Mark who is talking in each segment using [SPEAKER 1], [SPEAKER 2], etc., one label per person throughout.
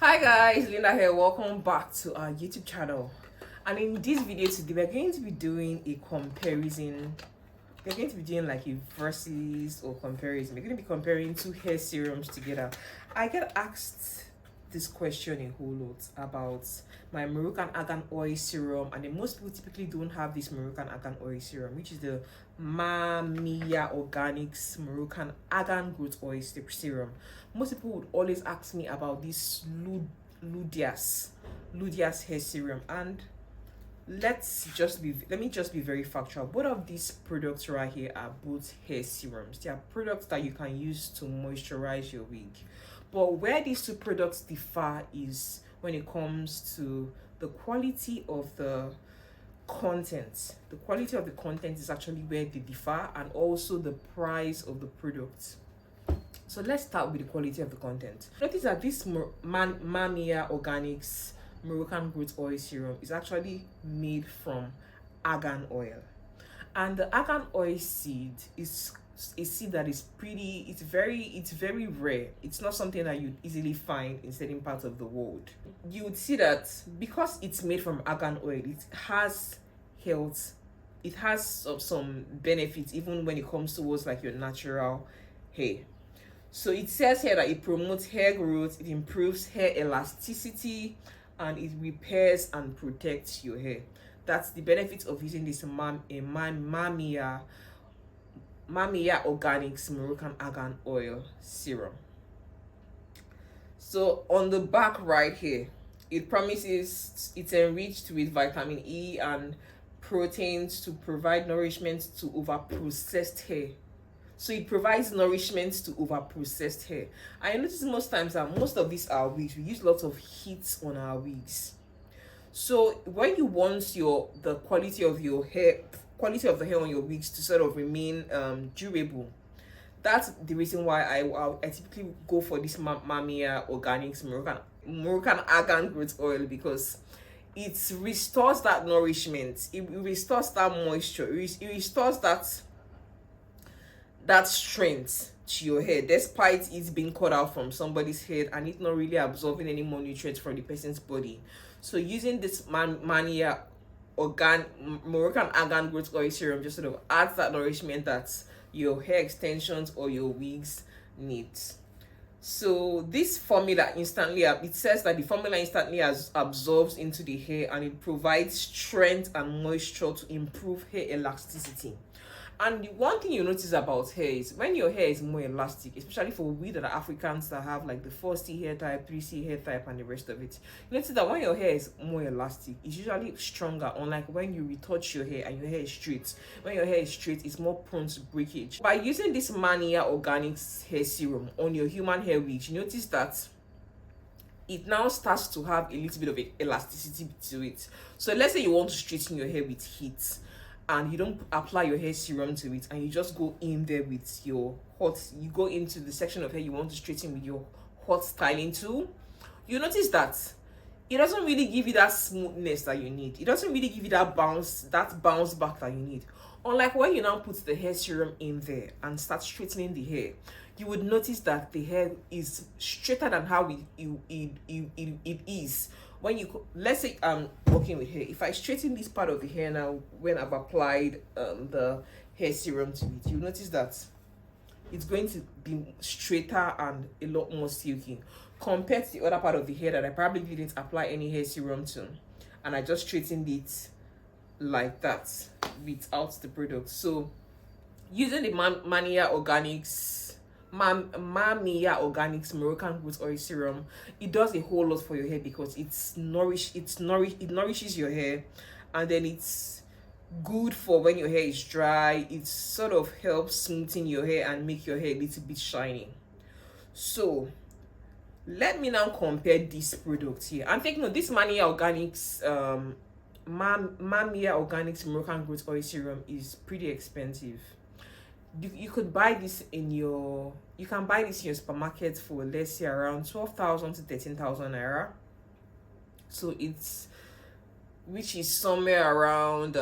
[SPEAKER 1] Hi guys, Linda here. Welcome back to our YouTube channel. And in this video today, we're going to be doing a comparison. We're going to be doing like a versus or comparison. We're going to be comparing two hair serums together. I get asked this question a whole lot about my Moroccan Argan oil serum, and then most people typically don't have this Moroccan Argan oil serum, which is the Mamiya Organics Moroccan Argan growth oil serum. Most people would always ask me about this Luodais hair serum, and let me just be very factual. Both of these products right here are both hair serums. They are products that you can use to moisturize your wig. But where these two products differ is when it comes to the quality of the content. The quality of the content is actually where they differ, and also the price of the product. So let's start with the quality of the content. Notice that this Mamiya Organics Moroccan growth oil serum is actually made from argan oil, and the argan oil seed is a seed that is it's very rare. It's not something that you easily find in certain parts of the world. You would see that because it's made from argan oil, it has health, it has some benefits even when it comes towards like your natural hair. So it says here that it promotes hair growth, it improves hair elasticity, and it repairs and protects your hair. That's the benefits of using this Mamiya Organics Moroccan Argan Oil Serum. So on the back right here, it promises it's enriched with vitamin E and proteins to provide nourishment to overprocessed hair. So it provides nourishment to overprocessed hair. I notice most times that most of these are wigs, we use lots of heat on our wigs. So when you want the quality of the hair on your wigs to sort of remain durable, that's the reason why I typically go for this Mamiya Organics Moroccan Argan growth oil, because it restores that nourishment, it restores that moisture, it restores that strength to your hair, despite it being cut out from somebody's head and it not really absorbing any more nutrients from the person's body. So using this Mamiya Moroccan Argan growth oil serum just sort of adds that nourishment that your hair extensions or your wigs need. So this formula it says that the formula instantly absorbs into the hair, and it provides strength and moisture to improve hair elasticity. And the one thing you notice about hair is when your hair is more elastic, especially for we that are Africans that have like the 4C hair type, 3C hair type, and the rest of it, you notice that when your hair is more elastic, it's usually stronger, unlike when you retouch your hair and your hair is straight. When your hair is straight, it's more prone to breakage. By using this Mamiya Organics hair serum on your human hair wigs, you notice that it now starts to have a little bit of elasticity to it. So let's say you want to straighten your hair with heat, and you don't apply your hair serum to it, and you just go in there with you go into the section of hair you want to straighten with your hot styling tool, you notice that it doesn't really give you that smoothness that you need. It doesn't really give you that bounce back that you need. Unlike when you now put the hair serum in there and start straightening the hair, you would notice that the hair is straighter than how it is. When let's say I'm working with hair, if I straighten this part of the hair now when I've applied the hair serum to it, you notice that it's going to be straighter and a lot more silky compared to the other part of the hair that I probably didn't apply any hair serum to, and I just straightened it like that without the product. So using the Mamiya Organics Moroccan growth oil serum, it does a whole lot for your hair, because it nourishes your hair, and then it's good for when your hair is dry. It sort of helps smoothen your hair and make your hair a little bit shiny. So let me now compare this product here and take note. This Mamiya Organics Moroccan growth oil serum is pretty expensive. You could buy this you can buy this in your supermarket for, let's say, around 12,000 to 13,000 naira. So which is somewhere around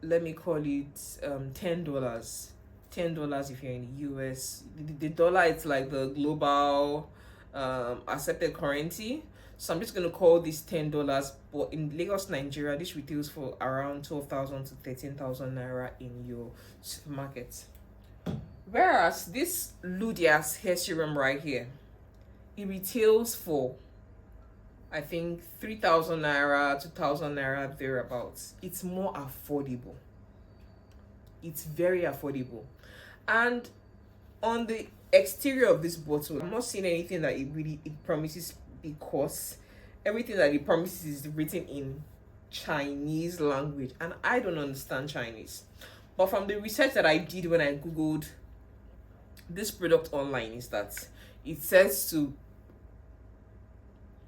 [SPEAKER 1] let me call it $10 if you're in the US. The dollar, it's like the global accepted currency. So I'm just going to call this $10, but in Lagos, Nigeria, this retails for around 12,000 to 13,000 naira in your supermarket. Whereas this Luodais hair serum right here, it retails for, I think, 3,000 naira, 2,000 naira, thereabouts. It's more affordable. It's very affordable. And on the exterior of this bottle, I'm not seeing anything that it promises, because everything that it promises is written in Chinese language, and I don't understand Chinese. But from the research that I did when I googled this product online, is that it says to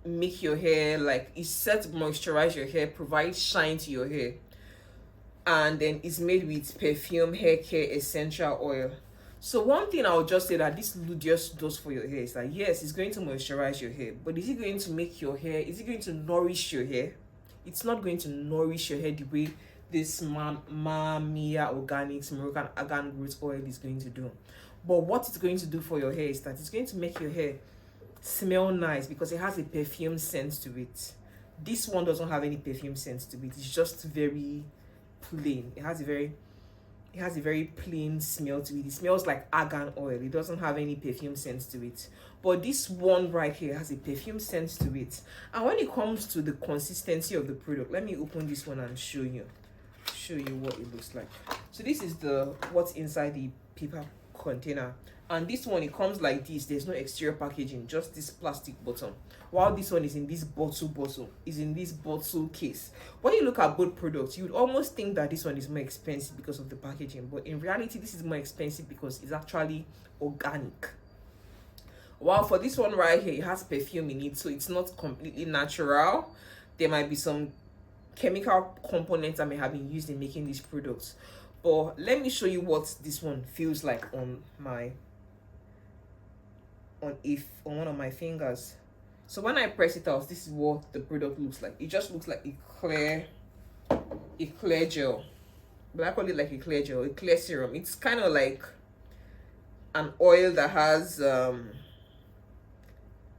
[SPEAKER 1] make your hair, like, it's set to moisturize your hair, provide shine to your hair, and then it's made with perfume, hair care, essential oil. So one thing I'll just say that this Luodais does for your hair is that, yes, it's going to moisturize your hair, but is it going to make your hair, is it going to nourish your hair? It's not going to nourish your hair the way this Mamiya Organics Moroccan Argan root oil is going to do. But what it's going to do for your hair is that it's going to make your hair smell nice, because it has a perfume scent to it. This one doesn't have any perfume scent to it. It's just very plain. It has a very plain smell to it. It smells like argan oil. It doesn't have any perfume scent to it. But this one right here has a perfume scent to it. And when it comes to the consistency of the product, let me open this one and show you what it looks like. So this is what's inside the paper container, and this one, it comes like this. There's no exterior packaging, just this plastic bottom, while this one is in this bottle case. When you look at both products, you would almost think that this one is more expensive because of the packaging, but in reality this is more expensive because it's actually organic. While for this one right here, it has perfume in it, so it's not completely natural. There might be some chemical components that may have been used in making these products. But let me show you what this one feels like on one of my fingers. So when I press it out, this is what the product looks like. It just looks like a clear gel. But I call it like a clear gel, a clear serum. It's kind of like an oil that has a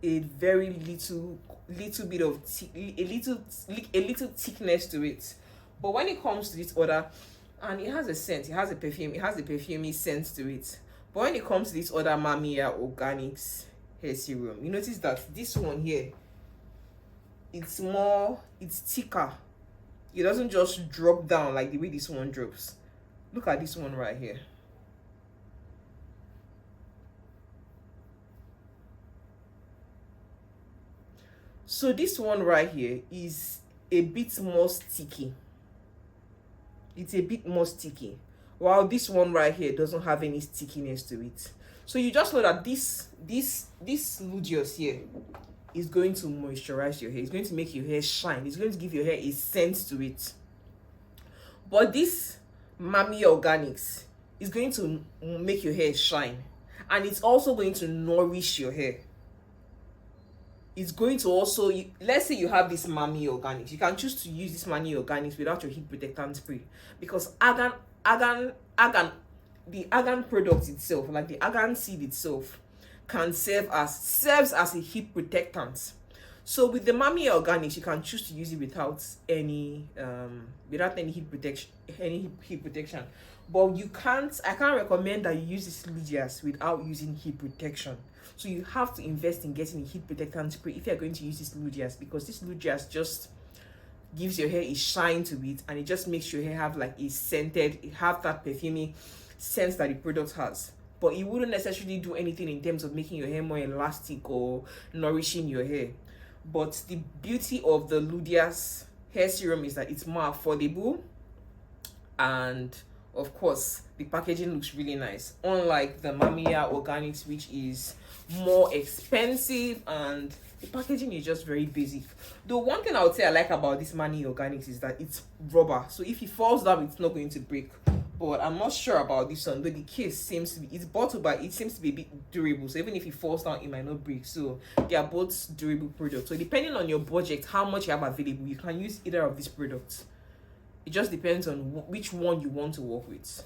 [SPEAKER 1] very little bit of a little thickness to it. But when it comes to this other, and it has a scent, it has a perfumey scent to it. But when it comes to this other Mamiya Organics hair serum, you notice that this one here, it's thicker. It doesn't just drop down like the way this one drops. Look at this one right here. So this one right here is a bit more sticky. It's a bit more sticky, while this one right here doesn't have any stickiness to it. So you just know that this Luodais here is going to moisturize your hair. It's going to make your hair shine. It's going to give your hair a scent to it. But this Mamiya Organics is going to make your hair shine, and it's also going to nourish your hair. It's going to also, let's say you have this Mamiya Organics, you can choose to use this Mamiya Organics without your heat protectant spray, because the argan product itself, like the argan seed itself, can serves as a heat protectant. So with the Mamiya Organics, you can choose to use it without any heat protection. But I can't recommend that you use this Luodais without using heat protection. So you have to invest in getting a heat protectant spray if you're going to use this Luodais, because this Luodais just gives your hair a shine to it, and it just makes your hair have like have that perfumey scent that the product has. But it wouldn't necessarily do anything in terms of making your hair more elastic or nourishing your hair. But the beauty of the Luodais hair serum is that it's more affordable, and of course the packaging looks really nice, unlike the Mamiya Organics, which is more expensive and the packaging is just very basic. The one thing I would say I like about this Mamiya Organics is that it's rubber, so if it falls down, it's not going to break. But I'm not sure about this one, though the case seems to be, it's bottled, but it seems to be a bit durable, so even if it falls down, it might not break. So they are both durable products. So depending on your budget, how much you have available, you can use either of these products. It just depends on which one you want to work with.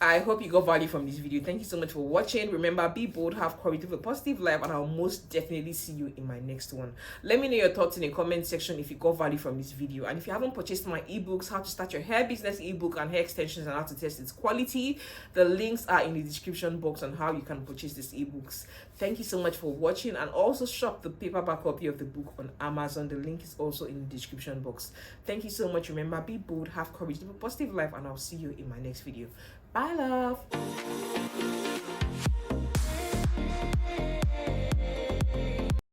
[SPEAKER 1] I hope you got value from this video. Thank you so much for watching. Remember, be bold, have courage, live a positive life, and I'll most definitely see you in my next one. Let me know your thoughts in the comment section if you got value from this video. And if you haven't purchased my ebooks, how to start your hair business ebook and hair extensions and how to test its quality, the links are in the description box on how you can purchase these ebooks. Thank you so much for watching, and also shop the paperback copy of the book on Amazon. The link is also in the description box. Thank you so much. Remember, be bold, have courage, live a positive life, and I'll see you in my next video. Bye, love.